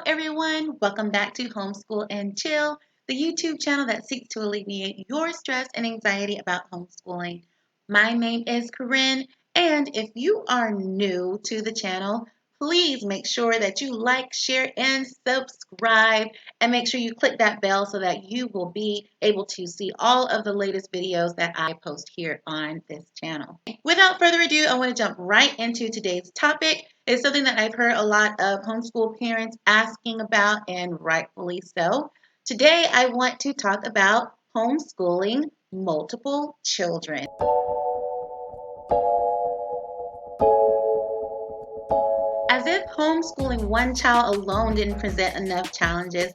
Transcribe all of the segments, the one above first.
everyone, welcome back to Homeschool and Chill, the YouTube channel that seeks to alleviate your stress and anxiety about homeschooling. My name is Corinne, and if you are new to the channel, please make sure that you like, share, and subscribe, and make sure you click that bell so that you will be able to see all of the latest videos that I post here on this channel. Without further ado, I want to jump right into today's topic. It's something that I've heard a lot of homeschool parents asking about, and rightfully so. Today, I want to talk about homeschooling multiple children. As if homeschooling one child alone didn't present enough challenges,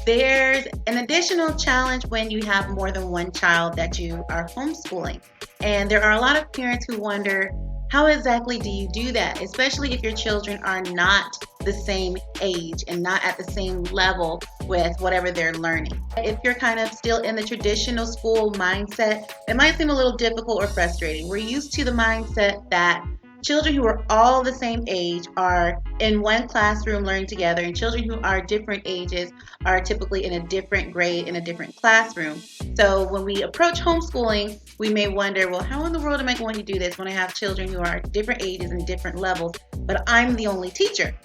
there's an additional challenge when you have more than one child that you are homeschooling. And there are a lot of parents who wonder, how exactly do you do that? Especially if your children are not the same age and not at the same level with whatever they're learning. If you're kind of still in the traditional school mindset, it might seem a little difficult or frustrating. We're used to the mindset that children who are all the same age are in one classroom learning together, and children who are different ages are typically in a different grade in a different classroom. So when we approach homeschooling, we may wonder, well, how in the world am I going to do this when I have children who are different ages and different levels, but I'm the only teacher?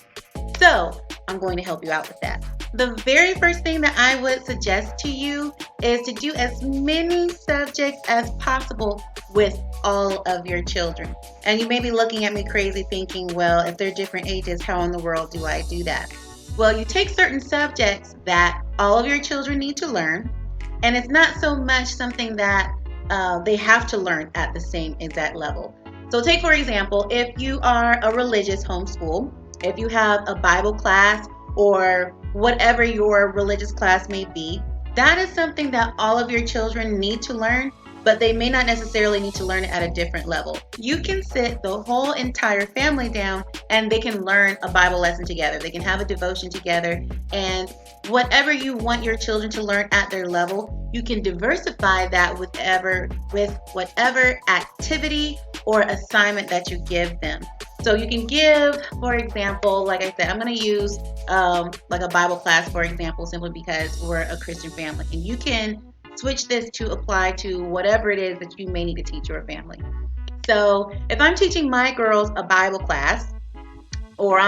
So I'm going to help you out with that. The very first thing that I would suggest to you is to do as many subjects as possible with all of your children. And you may be looking at me crazy thinking, well, if they're different ages, how in the world do I do that? Well, you take certain subjects that all of your children need to learn, and it's not so much something that they have to learn at the same exact level. So take, for example, if you are a religious homeschool, if you have a Bible class or whatever your religious class may be, that is something that all of your children need to learn, but they may not necessarily need to learn it at a different level. You can sit the whole entire family down and they can learn a Bible lesson together. They can have a devotion together, and whatever you want your children to learn at their level, you can diversify that with whatever activity or assignment that you give them. So you can give, for example, like I said, I'm going to use like a Bible class, for example, simply because we're a Christian family. And you can switch this to apply to whatever it is that you may need to teach your family. So if I'm teaching my girls a Bible class, or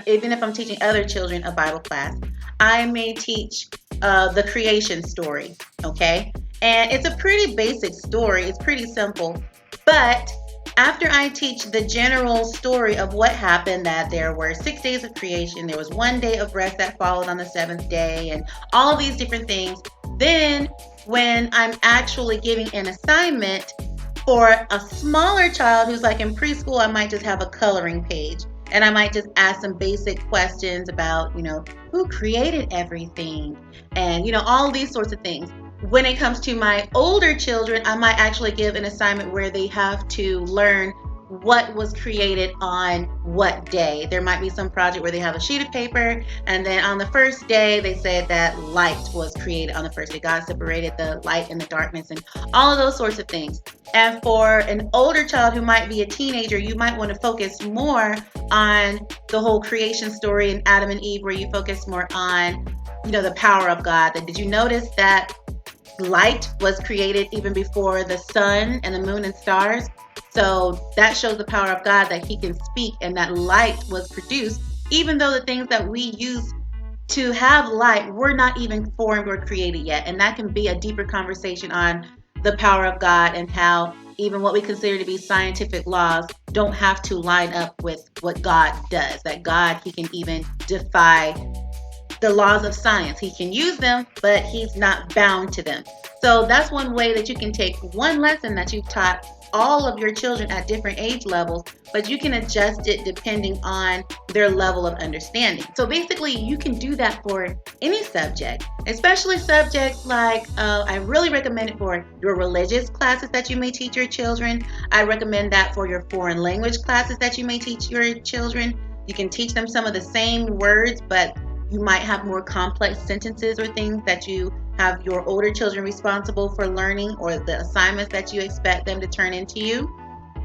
even if I'm teaching other children a Bible class, I may teach the creation story, okay? And it's a pretty basic story. It's pretty simple. But after I teach the general story of what happened, that there were 6 days of creation, there was 1 day of rest that followed on the seventh day, and all of these different things, then when I'm actually giving an assignment for a smaller child who's like in preschool, I might just have a coloring page. And I might just ask some basic questions about, who created everything, and, all these sorts of things. When it comes to my older children, I might actually give an assignment where they have to learn what was created on what day. There might be some project where they have a sheet of paper, and then on the first day they said that light was created on the first day. God separated the light and the darkness and all of those sorts of things. And for an older child who might be a teenager, you might want to focus more on the whole creation story in Adam and Eve, where you focus more on, the power of God. Did you notice that light was created even before the sun and the moon and stars? So that shows the power of God, that He can speak, and that light was produced even though the things that we use to have light were not even formed or created yet. And that can be a deeper conversation on the power of God, and how even what we consider to be scientific laws don't have to line up with what God does. That God, He can even defy the laws of science. He can use them, but He's not bound to them. So that's one way that you can take one lesson that you've taught all of your children at different age levels, but you can adjust it depending on their level of understanding. So basically, you can do that for any subject, especially subjects like, I really recommend it for your religious classes that you may teach your children. I recommend that for your foreign language classes that you may teach your children. You can teach them some of the same words, but you might have more complex sentences or things that you have your older children responsible for learning, or the assignments that you expect them to turn into you.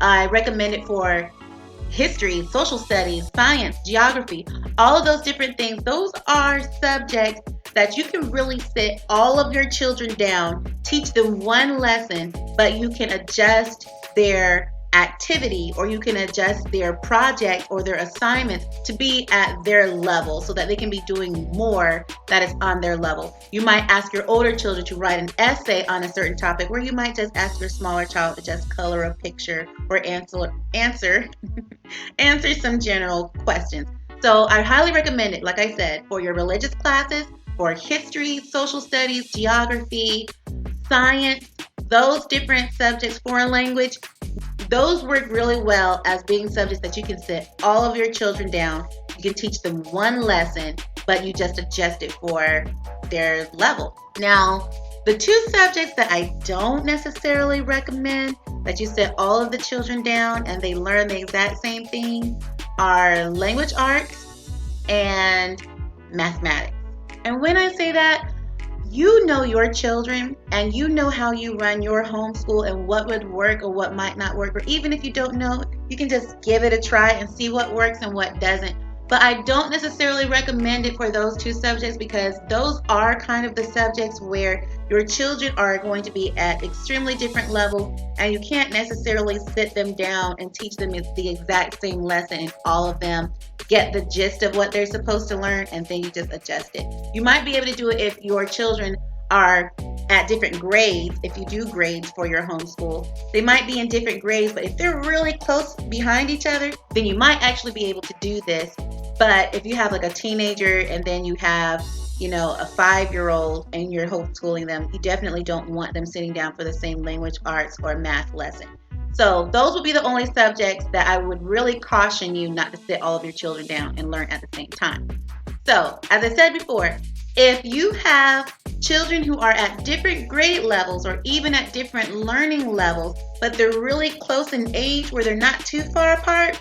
I recommend it for history, social studies, science, geography, all of those different things. Those are subjects that you can really sit all of your children down, teach them one lesson, but you can adjust their activity or you can adjust their project or their assignments to be at their level so that they can be doing more that is on their level. You might ask your older children to write an essay on a certain topic, where you might just ask your smaller child to just color a picture or answer some general questions. So I highly recommend it, like I said, for your religious classes, for history, social studies, geography, science, those different subjects, foreign language. Those work really well as being subjects that you can sit all of your children down. You can teach them one lesson, but you just adjust it for their level. Now, the two subjects that I don't necessarily recommend that you sit all of the children down and they learn the exact same thing are language arts and mathematics. And when I say that, you know your children and you know how you run your homeschool and what would work or what might not work. Or even if you don't know, you can just give it a try and see what works and what doesn't. But I don't necessarily recommend it for those two subjects because those are kind of the subjects where your children are going to be at extremely different levels and you can't necessarily sit them down and teach them the exact same lesson and all of them get the gist of what they're supposed to learn and then you just adjust it. You might be able to do it if your children are at different grades. If you do grades for your homeschool, they might be in different grades, but if they're really close behind each other, then you might actually be able to do this. But if you have like a teenager and then you have, a 5-year-old and you're homeschooling them, you definitely don't want them sitting down for the same language arts or math lesson. So those would be the only subjects that I would really caution you not to sit all of your children down and learn at the same time. So, as I said before, if you have children who are at different grade levels or even at different learning levels, but they're really close in age where they're not too far apart,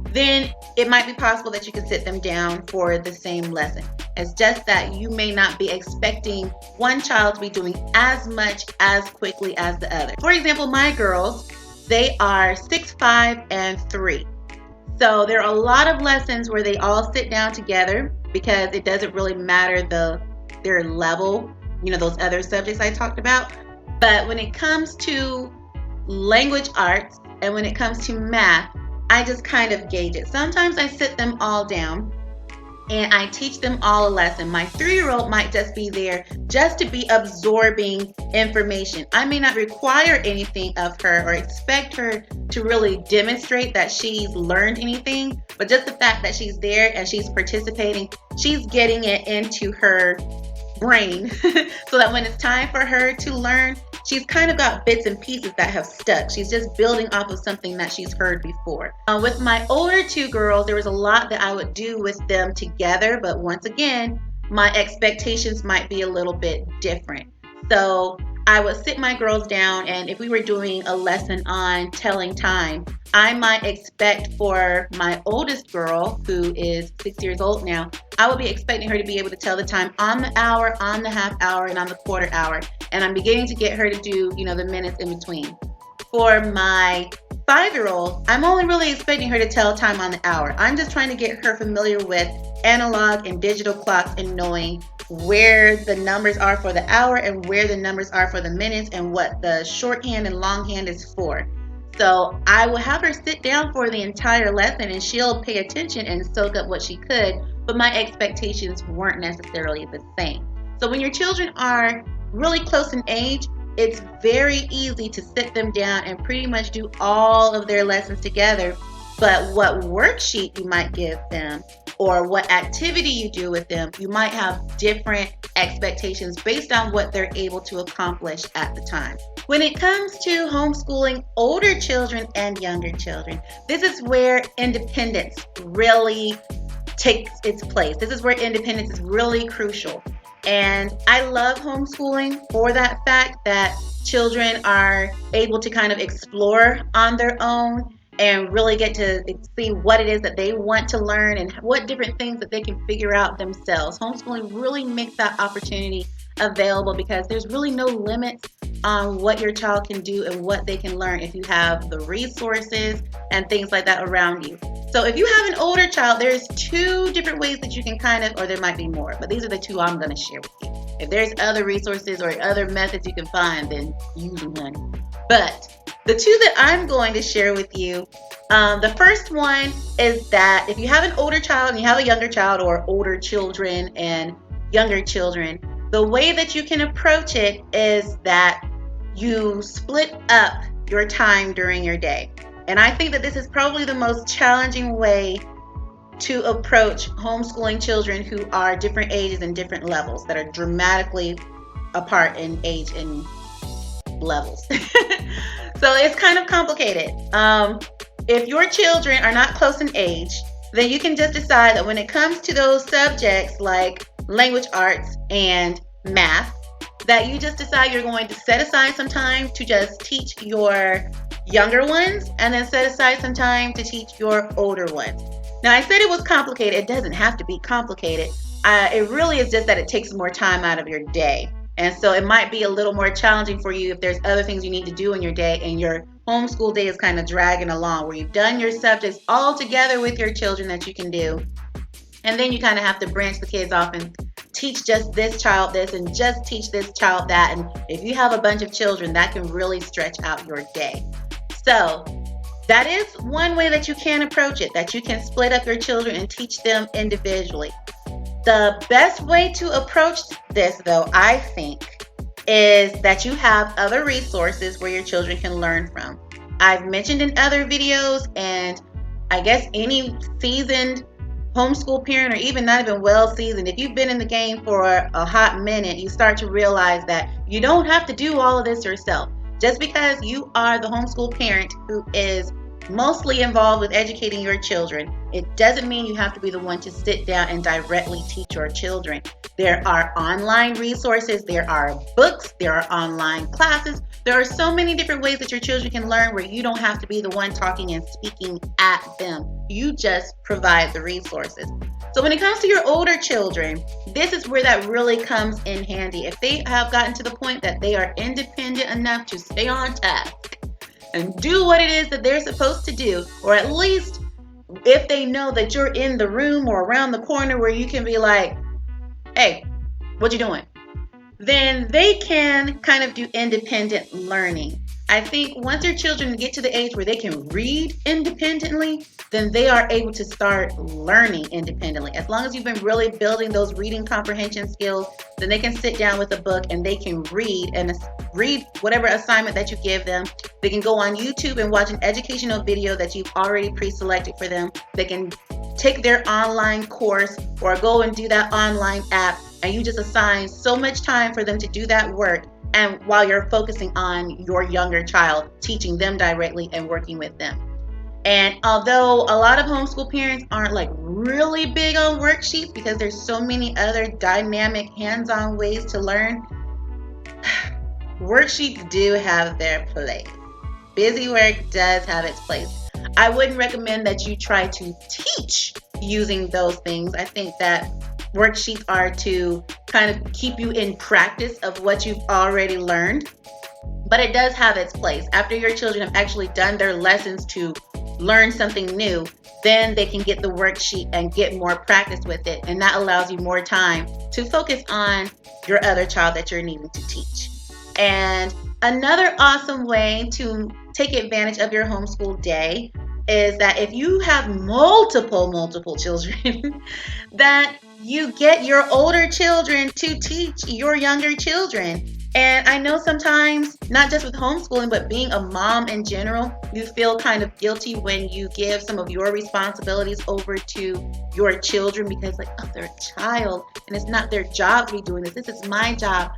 then it might be possible that you can sit them down for the same lesson. It's just that you may not be expecting one child to be doing as much as quickly as the other. For example, my girls, they are 6, 5, and 3. So there are a lot of lessons where they all sit down together because it doesn't really matter their level, those other subjects I talked about. But when it comes to language arts and when it comes to math, I just kind of gauge it. Sometimes I sit them all down and I teach them all a lesson. My 3-year-old might just be there just to be absorbing information. I may not require anything of her or expect her to really demonstrate that she's learned anything, but just the fact that she's there and she's participating, she's getting it into her brain so that when it's time for her to learn, she's kind of got bits and pieces that have stuck. She's just building off of something that she's heard before. With my older 2 girls, there was a lot that I would do with them together, but once again, my expectations might be a little bit different. So I would sit my girls down, and if we were doing a lesson on telling time, I might expect for my oldest girl, who is 6 years old now, I would be expecting her to be able to tell the time on the hour, on the half hour, and on the quarter hour. And I'm beginning to get her to do, the minutes in between. For my 5-year-old, I'm only really expecting her to tell time on the hour. I'm just trying to get her familiar with analog and digital clocks and knowing where the numbers are for the hour and where the numbers are for the minutes and what the shorthand and longhand is for. So I will have her sit down for the entire lesson and she'll pay attention and soak up what she could, but my expectations weren't necessarily the same. So when your children are really close in age, it's very easy to sit them down and pretty much do all of their lessons together. But what worksheet you might give them or what activity you do with them, you might have different expectations based on what they're able to accomplish at the time. When it comes to homeschooling older children and younger children, this is where independence really takes its place. This is where independence is really crucial. And I love homeschooling for that fact that children are able to kind of explore on their own and really get to see what it is that they want to learn and what different things that they can figure out themselves. Homeschooling really makes that opportunity available because there's really no limits on what your child can do and what they can learn if you have the resources and things like that around you. So if you have an older child, there's two different ways that you can kind of, or there might be more, but these are the two I'm going to share with you. If there's other resources or other methods you can find, then use them, honey. But the two that I'm going to share with you, the first one is that if you have an older child and you have a younger child, or older children and younger children, the way that you can approach it is that you split up your time during your day. And I think that this is probably the most challenging way to approach homeschooling children who are different ages and different levels, that are dramatically apart in age and levels. So it's kind of complicated. If your children are not close in age, then you can just decide that when it comes to those subjects like language arts and math, that you just decide you're going to set aside some time to just teach your younger ones, and then set aside some time to teach your older ones. Now, I said it was complicated. It doesn't have to be complicated. It really is just that it takes more time out of your day. And so it might be a little more challenging for you if there's other things you need to do in your day, and your homeschool day is kind of dragging along, where you've done your subjects all together with your children that you can do. And then you kind of have to branch the kids off and teach just this child this and just teach this child that. And if you have a bunch of children, that can really stretch out your day. So that is one way that you can approach it, that you can split up your children and teach them individually. The best way to approach this, though, I think, is that you have other resources where your children can learn from. I've mentioned in other videos, and I guess any seasoned homeschool parent, or even not even well seasoned, if you've been in the game for a hot minute, you start to realize that you don't have to do all of this yourself. Just because you are the homeschool parent who is mostly involved with educating your children, it doesn't mean you have to be the one to sit down and directly teach your children. There are online resources, there are books, there are online classes. There are so many different ways that your children can learn where you don't have to be the one talking and speaking at them. You just provide the resources. So when it comes to your older children, this is where that really comes in handy. If they have gotten to the point that they are independent enough to stay on task and do what it is that they're supposed to do, or at least if they know that you're in the room or around the corner where you can be like, hey, what you doing? Then they can kind of do independent learning. I think once your children get to the age where they can read independently, then they are able to start learning independently. As long as you've been really building those reading comprehension skills, then they can sit down with a book and they can read whatever assignment that you give them. They can go on YouTube and watch an educational video that you've already pre-selected for them. They can take their online course or go and do that online app, and you just assign so much time for them to do that work. And while you're focusing on your younger child, teaching them directly and working with them. And although a lot of homeschool parents aren't like really big on worksheets because there's so many other dynamic hands-on ways to learn, worksheets do have their place. Busy work does have its place. I wouldn't recommend that you try to teach using those things. I think that worksheets are to kind of keep you in practice of what you've already learned. But it does have its place. After your children have actually done their lessons to learn something new, then they can get the worksheet and get more practice with it. And that allows you more time to focus on your other child that you're needing to teach. And another awesome way to take advantage of your homeschool day is that if you have multiple children, that you get your older children to teach your younger children. And I know sometimes, not just with homeschooling, but being a mom in general, you feel kind of guilty when you give some of your responsibilities over to your children because like, oh, they're a child and it's not their job to be doing this. This is my job.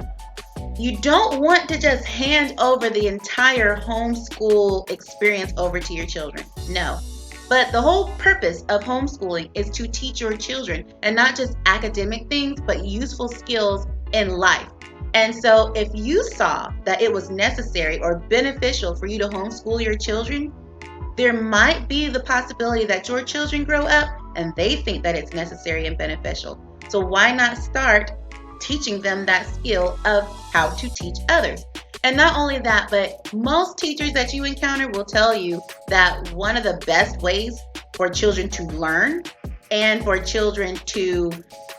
You don't want to just hand over the entire homeschool experience over to your children. No. But the whole purpose of homeschooling is to teach your children, and not just academic things, but useful skills in life. And so if you saw that it was necessary or beneficial for you to homeschool your children, there might be the possibility that your children grow up and they think that it's necessary and beneficial. So why not start teaching them that skill of how to teach others? And not only that, but most teachers that you encounter will tell you that one of the best ways for children to learn and for children to,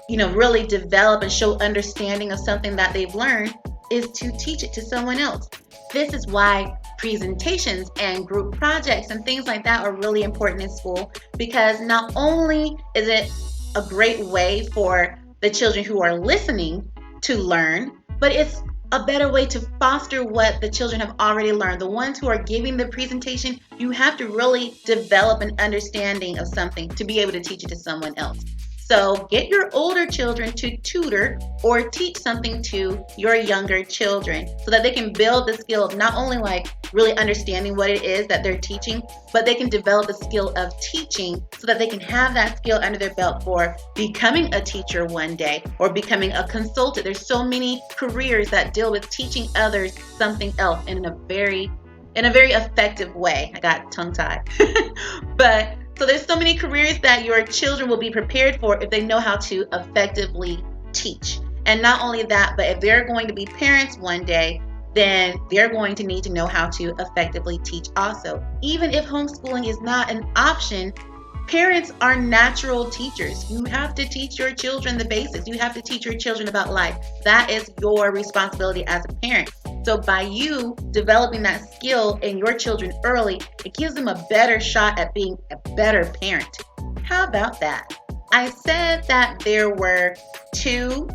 really develop and show understanding of something that they've learned is to teach it to someone else. This is why presentations and group projects and things like that are really important in school, because not only is it a great way for the children who are listening to learn, but it's a better way to foster what the children have already learned. The ones who are giving the presentation, you have to really develop an understanding of something to be able to teach it to someone else. So get your older children to tutor or teach something to your younger children so that they can build the skill of not only like really understanding what it is that they're teaching, but they can develop the skill of teaching so that they can have that skill under their belt for becoming a teacher one day or becoming a consultant. There's so many careers that deal with teaching others something else in a very effective way. I got tongue-tied. So there's so many careers that your children will be prepared for if they know how to effectively teach. And not only that, but if they're going to be parents one day, then they're going to need to know how to effectively teach also. Even if homeschooling is not an option, parents are natural teachers. You have to teach your children the basics. You have to teach your children about life. That is your responsibility as a parent. So by you developing that skill in your children early, it gives them a better shot at being a better parent. How about that? I said that there were 2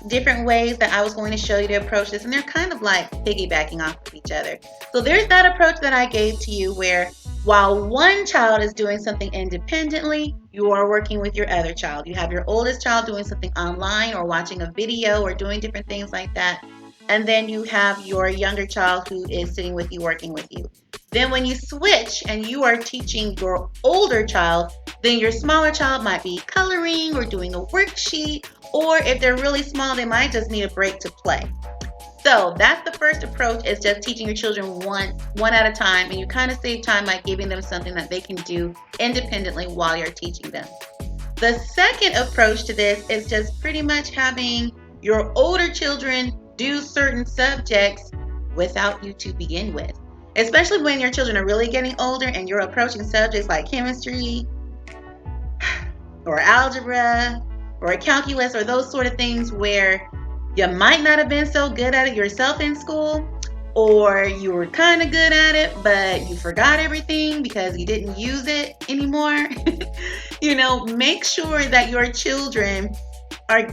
different ways that I was going to show you to approach this, and they're kind of like piggybacking off of each other. So there's that approach that I gave to you where while one child is doing something independently, you are working with your other child. You have your oldest child doing something online or watching a video or doing different things like that. And then you have your younger child who is sitting with you, working with you. Then when you switch and you are teaching your older child, then your smaller child might be coloring or doing a worksheet, or if they're really small, they might just need a break to play. So that's the first approach, is just teaching your children one at a time, and you kind of save time by giving them something that they can do independently while you're teaching them. The second approach to this is just pretty much having your older children do certain subjects without you to begin with. Especially when your children are really getting older and you're approaching subjects like chemistry or algebra or calculus or those sort of things where you might not have been so good at it yourself in school, or you were kind of good at it, but you forgot everything because you didn't use it anymore. Make sure that your children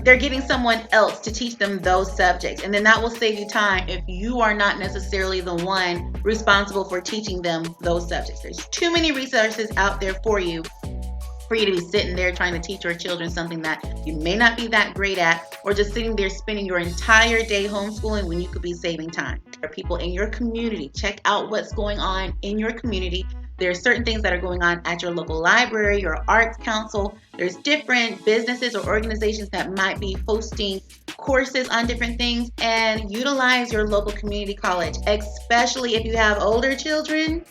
they're getting someone else to teach them those subjects. And then that will save you time if you are not necessarily the one responsible for teaching them those subjects. There's too many resources out there for you to be sitting there trying to teach your children something that you may not be that great at, or just sitting there spending your entire day homeschooling when you could be saving time. There are people in your community. Check out what's going on in your community. There are certain things that are going on at your local library, your arts council. There's different businesses or organizations that might be hosting courses on different things, and utilize your local community college, especially if you have older children.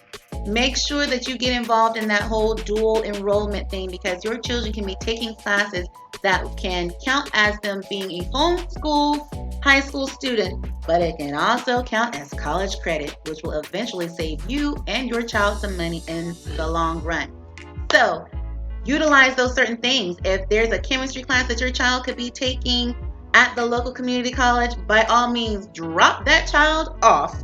Make sure that you get involved in that whole dual enrollment thing, because your children can be taking classes that can count as them being a homeschool high school student, but it can also count as college credit, which will eventually save you and your child some money in the long run. So utilize those certain things. If there's a chemistry class that your child could be taking at the local community college, by all means, drop that child off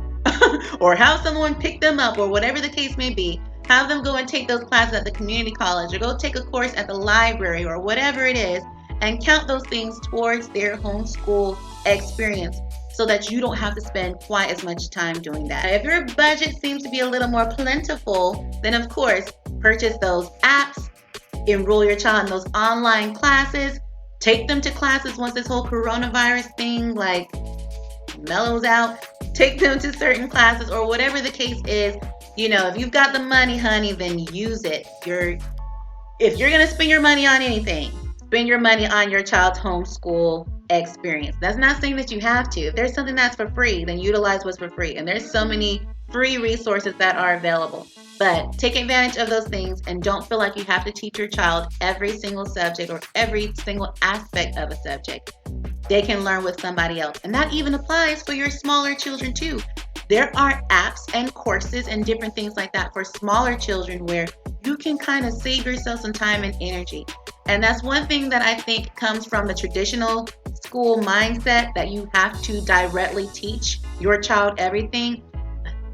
or have someone pick them up, or whatever the case may be. Have them go and take those classes at the community college, or go take a course at the library, or whatever it is, and count those things towards their homeschool experience so that you don't have to spend quite as much time doing that. If your budget seems to be a little more plentiful, then of course, purchase those apps, enroll your child in those online classes, take them to classes once this whole coronavirus thing mellows out. Take them to certain classes, or whatever the case is. If you've got the money, honey, then use it. If you're going to spend your money on anything, spend your money on your child's homeschool experience. That's not saying that you have to. If there's something that's for free, then utilize what's for free. And there's so many free resources that are available. But take advantage of those things, and don't feel like you have to teach your child every single subject or every single aspect of a subject. They can learn with somebody else. And that even applies for your smaller children too. There are apps and courses and different things like that for smaller children where you can kind of save yourself some time and energy. And that's one thing that I think comes from the traditional school mindset, that you have to directly teach your child everything.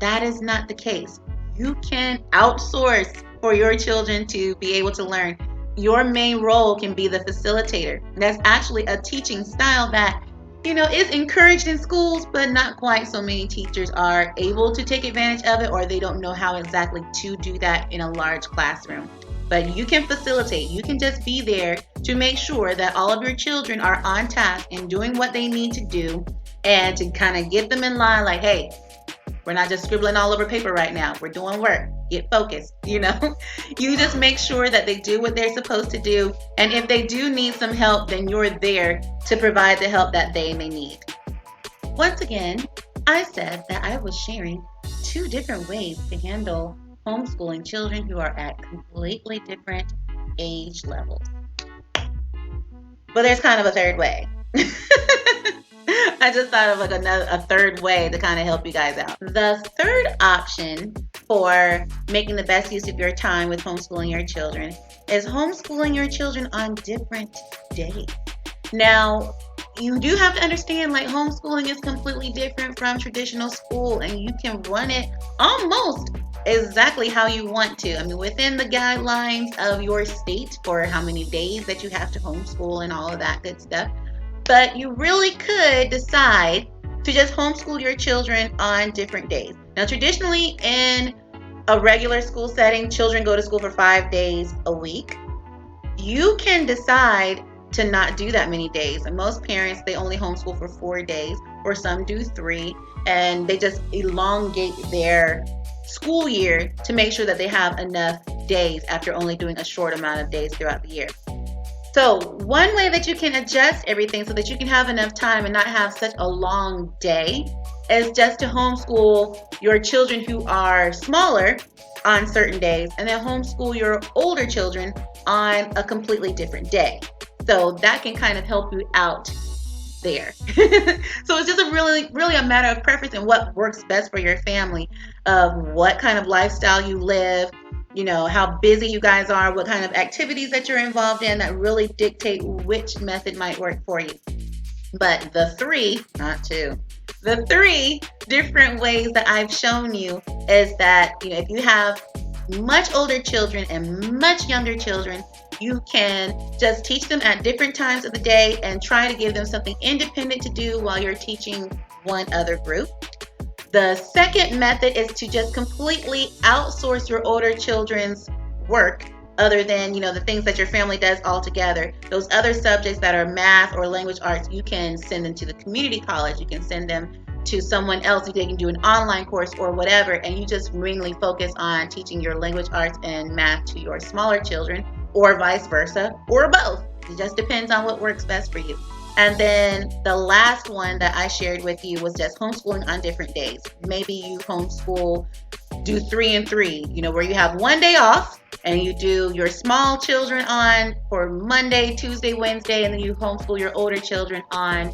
That is not the case. You can outsource for your children to be able to learn. Your main role can be the facilitator. That's actually a teaching style that, is encouraged in schools, but not quite so many teachers are able to take advantage of it, or they don't know how exactly to do that in a large classroom. But you can facilitate. You can just be there to make sure that all of your children are on task and doing what they need to do, and to kind of get them in line like, hey, we're not just scribbling all over paper right now. We're doing work. Get focused, You just make sure that they do what they're supposed to do. And if they do need some help, then you're there to provide the help that they may need. Once again, I said that I was sharing 2 different ways to handle homeschooling children who are at completely different age levels. But there's kind of a third way. I just thought of like a third way to kind of help you guys out. The third option for making the best use of your time with homeschooling your children is homeschooling your children on different days. Now, you do have to understand, like, homeschooling is completely different from traditional school, and you can run it almost exactly how you want to. I mean, within the guidelines of your state for how many days that you have to homeschool and all of that good stuff. But you really could decide to just homeschool your children on different days. Now, traditionally in a regular school setting, children go to school for 5 days a week. You can decide to not do that many days. And most parents, they only homeschool for 4 days, or some do 3, and they just elongate their school year to make sure that they have enough days after only doing a short amount of days throughout the year. So one way that you can adjust everything so that you can have enough time and not have such a long day is just to homeschool your children who are smaller on certain days, and then homeschool your older children on a completely different day. So that can kind of help you out there. So it's just really a matter of preference and what works best for your family, of what kind of lifestyle you live, how busy you guys are, what kind of activities that you're involved in, that really dictate which method might work for you. But the 3, not 2, the 3 different ways that I've shown you is that, if you have much older children and much younger children, you can just teach them at different times of the day and try to give them something independent to do while you're teaching one other group. The second method is to just completely outsource your older children's work, other than, the things that your family does all together. Those other subjects that are math or language arts, you can send them to the community college. You can send them to someone else who they can do an online course or whatever, and you just mainly focus on teaching your language arts and math to your smaller children, or vice versa, or both. It just depends on what works best for you. And then the last one that I shared with you was just homeschooling on different days. Maybe you homeschool, do 3 and 3, where you have one day off and you do your small children on for Monday, Tuesday, Wednesday, and then you homeschool your older children on,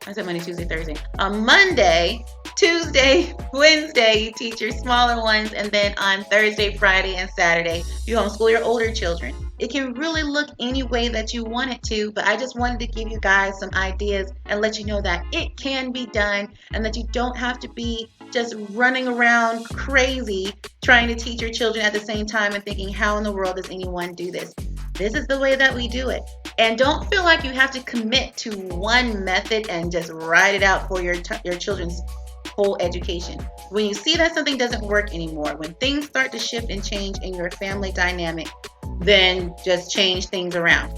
I said Monday, Tuesday, Thursday. On Monday, Tuesday, Wednesday, you teach your smaller ones, and then on Thursday, Friday, and Saturday, you homeschool your older children. It can really look any way that you want it to, but I just wanted to give you guys some ideas and let you know that it can be done, and that you don't have to be just running around crazy trying to teach your children at the same time and thinking, how in the world does anyone do this? This is the way that we do it. And don't feel like you have to commit to one method and just ride it out for your children's whole education. When you see that something doesn't work anymore, when things start to shift and change in your family dynamic, then just change things around.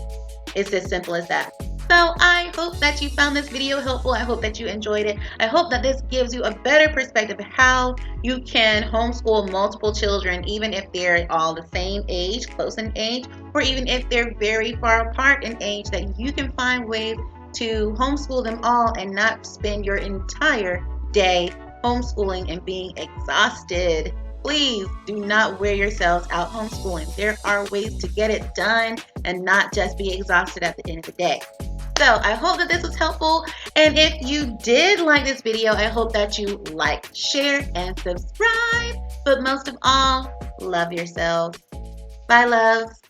It's as simple as that. So I hope that you found this video helpful. I hope that you enjoyed it. I hope that this gives you a better perspective of how you can homeschool multiple children, even if they're all the same age, close in age, or even if they're very far apart in age, that you can find ways to homeschool them all and not spend your entire day homeschooling and being exhausted. Please do not wear yourselves out homeschooling. There are ways to get it done and not just be exhausted at the end of the day. So I hope that this was helpful. And if you did like this video, I hope that you like, share, and subscribe. But most of all, Love yourself. Bye, loves.